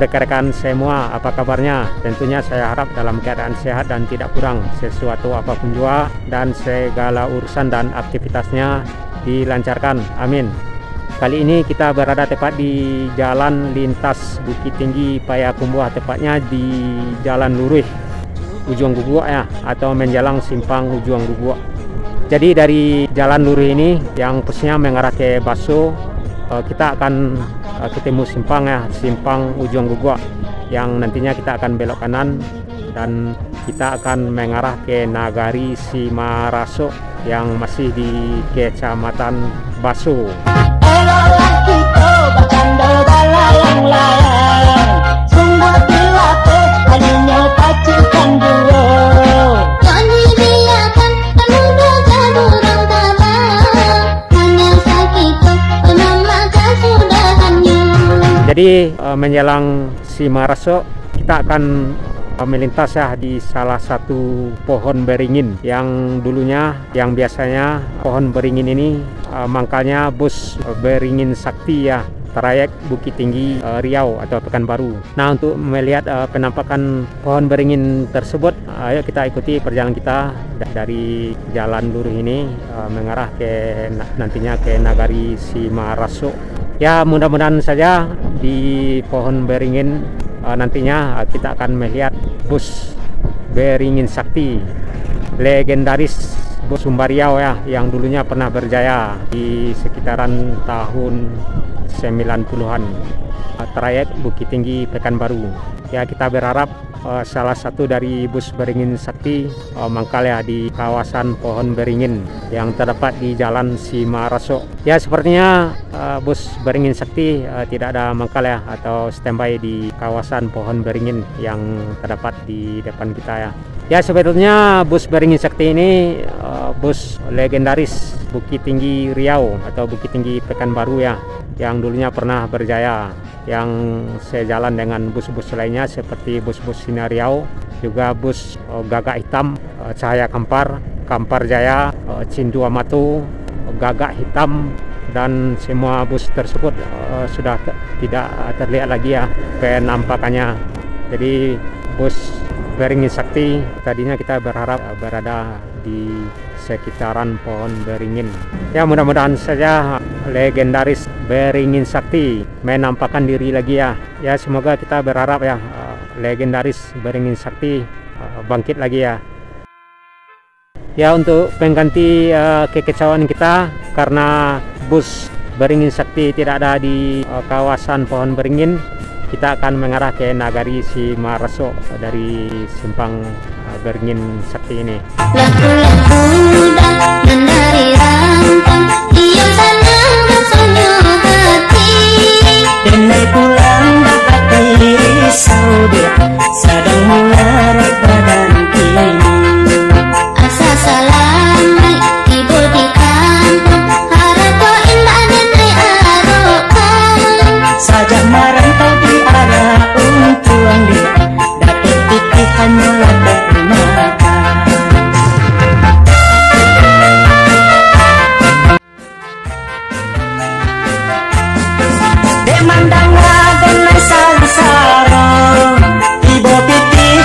rekan-rekan semua, apa kabarnya? Tentunya saya harap dalam keadaan sehat dan tidak kurang sesuatu apapun juga, dan segala urusan dan aktivitasnya dilancarkan. Amin. Kali ini kita berada tepat di jalan lintas Bukit Tinggi Payakumbuh, tepatnya di Jalan Lurih Ujung Guguk ya, atau menjelang simpang Ujung Guguk. Jadi dari Jalan Lurih ini yang posisinya mengarah ke Baso, kita akan ketemu simpang ya, simpang Ujung Guguk, yang nantinya kita akan belok kanan dan kita akan mengarah ke Nagari Simaraso yang masih di Kecamatan Baso. Jadi menjelang Simaraso kita akan melintas ya di salah satu pohon beringin yang dulunya, yang biasanya pohon beringin ini mangkalnya bus Beringin Sakti ya, trayek Bukit Tinggi Riau atau Pekanbaru. Nah, untuk melihat penampakan pohon beringin tersebut, ayo kita ikuti perjalanan kita dari Jalan Lurih ini mengarah ke nantinya ke Nagari Simaraso. Ya, mudah-mudahan saja di pohon beringin nantinya kita akan melihat bus Beringin Sakti, legendaris bus Sumba Riau ya, yang dulunya pernah berjaya di sekitaran tahun 90-an, trayek Bukit Tinggi Pekanbaru. Ya, kita berharap salah satu dari bus Beringin Sakti mangkal ya di kawasan pohon beringin yang terdapat di Jalan Simaraso. Ya, sepertinya bus Beringin Sakti tidak ada mangkal ya atau standby di kawasan pohon beringin yang terdapat di depan kita ya. Ya, sebetulnya bus Beringin Sakti ini bus legendaris Bukit Tinggi Riau atau Bukit Tinggi Pekanbaru ya, yang dulunya pernah berjaya, yang sejalan dengan bus-bus lainnya seperti bus-bus Sinar Riau, juga bus Gagak Hitam, Cahaya Kampar, Kampar Jaya, Cindu Amato, Gagak Hitam, dan semua bus tersebut sudah tidak terlihat lagi ya penampakannya. Jadi bus Beringin Sakti tadinya kita berharap berada di sekitaran pohon beringin. Ya, mudah-mudahan saja legendaris Beringin Sakti menampakkan diri lagi ya. Ya, semoga kita berharap ya legendaris Beringin Sakti bangkit lagi ya. Ya, untuk pengganti kekecewaan kita karena bus Beringin Sakti tidak ada di kawasan pohon beringin, kita akan mengarah ke Nagari Simaraso dari simpang Beringin Sakti ini. Demandanga dengan sangsara, ibu pipih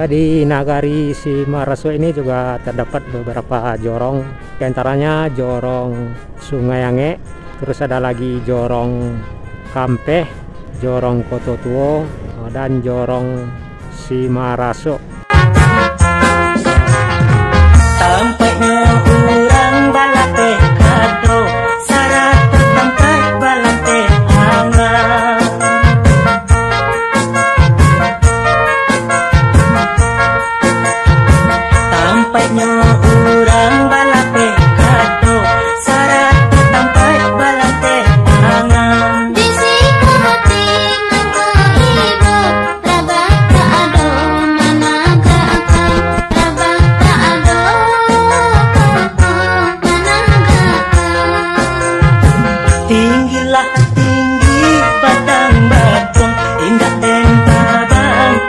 Di Nagari Simaraso ini juga terdapat beberapa jorong, di antaranya jorong Sungai Ange, terus ada lagi jorong Kampeh, jorong Kototuo, dan jorong Simaraso. Tampaknya orang balate kado sarat tempat balate hangat. Tampaknya orang balate kado sarat tempat balate hangat. Di siku hati nama ibu rabak tak ado mana gak rabak tak ado mana gak. Tinggilah tinggi padang batong indah dan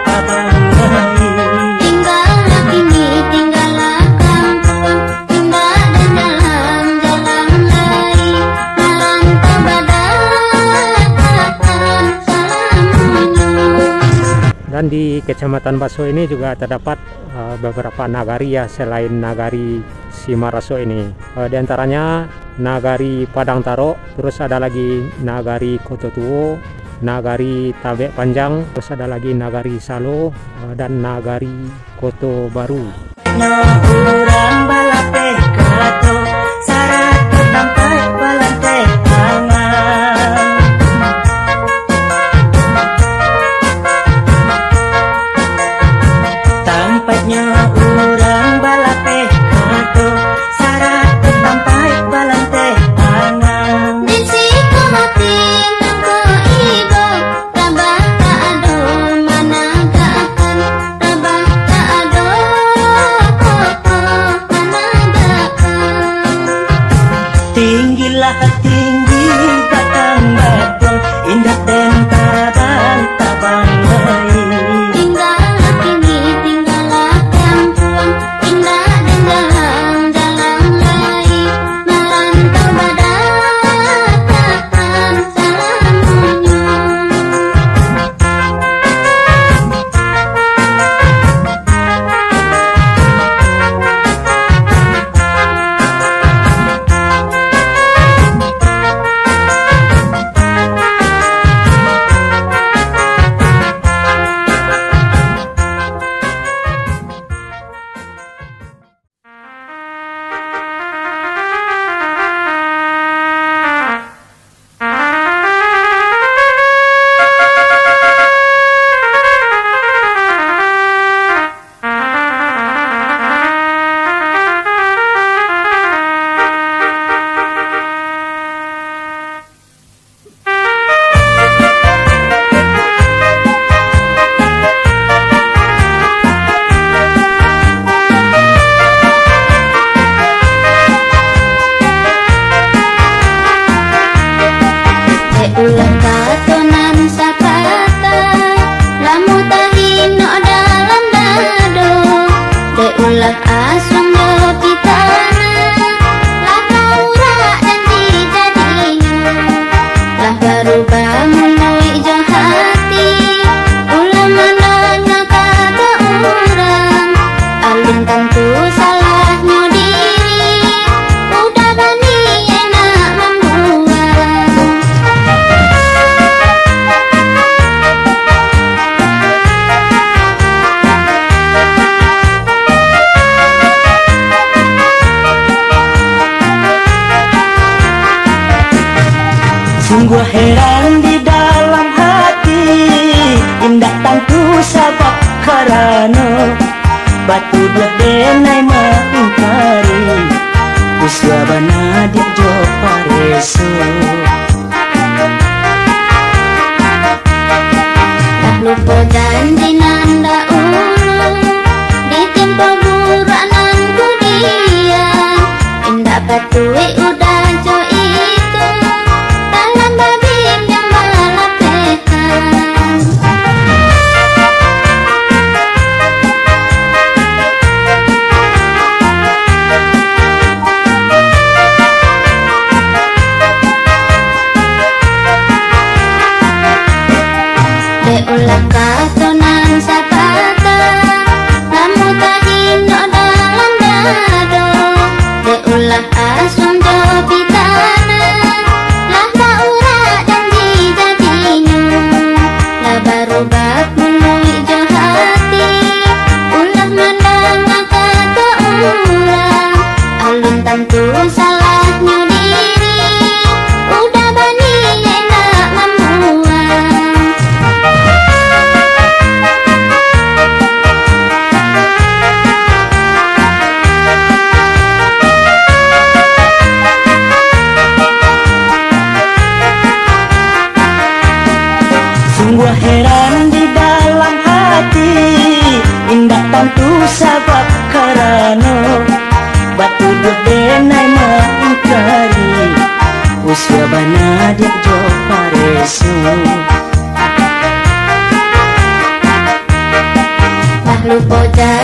tabang lain. Tinggallah kini tinggallah kampung indah dan jalan-jalan lain. Merantau badan salamunyu. Dan di Kecamatan Baso ini juga terdapat beberapa nagari ya selain Nagari Simaraso ini. Di antaranya Nagari Padang Taro, terus ada lagi Nagari Kototuo, Nagari Tabek Panjang, terus ada lagi Nagari Salo, dan Nagari Koto Baru. Orang balate kado sarat tempat balate hangat. Tampaknya orang balate kado sarat tempat balate hangat. Di siku hati nama ibu rabak tak ado mana gak akan rabak tak ado mana gak. Tinggilah tinggi batang batong indah dan tabang lain. Tinggallah kini tinggallah kampung indah dan jalan-jalan lain. Merantau badan salamunyu. Ulah katonan sakata lamu tahino dalam dado. De ulah asung do pitana lah kaura dan dijadinya. Lah berubah mulai jo hati ulah menanya kata orang. Alin tentu salahnya diri udah bani enak membuang. Sungguh heran di dalam hati indah tangku sabak karano batu dia denai mengingkari kuswabana dia jo pareso. Tak lupa janji nanda ulung ditimpa buranan kudian. Indah patui udah jo itu dalam babim yang balapekan. De ulah katonan sapata tentu salahnya diri. Udah bani enak memuang. Sungguh heran di dalam hati, indah tentu sabab karano batu denai mengingkari usia bana di jo paresu. Bahlu poja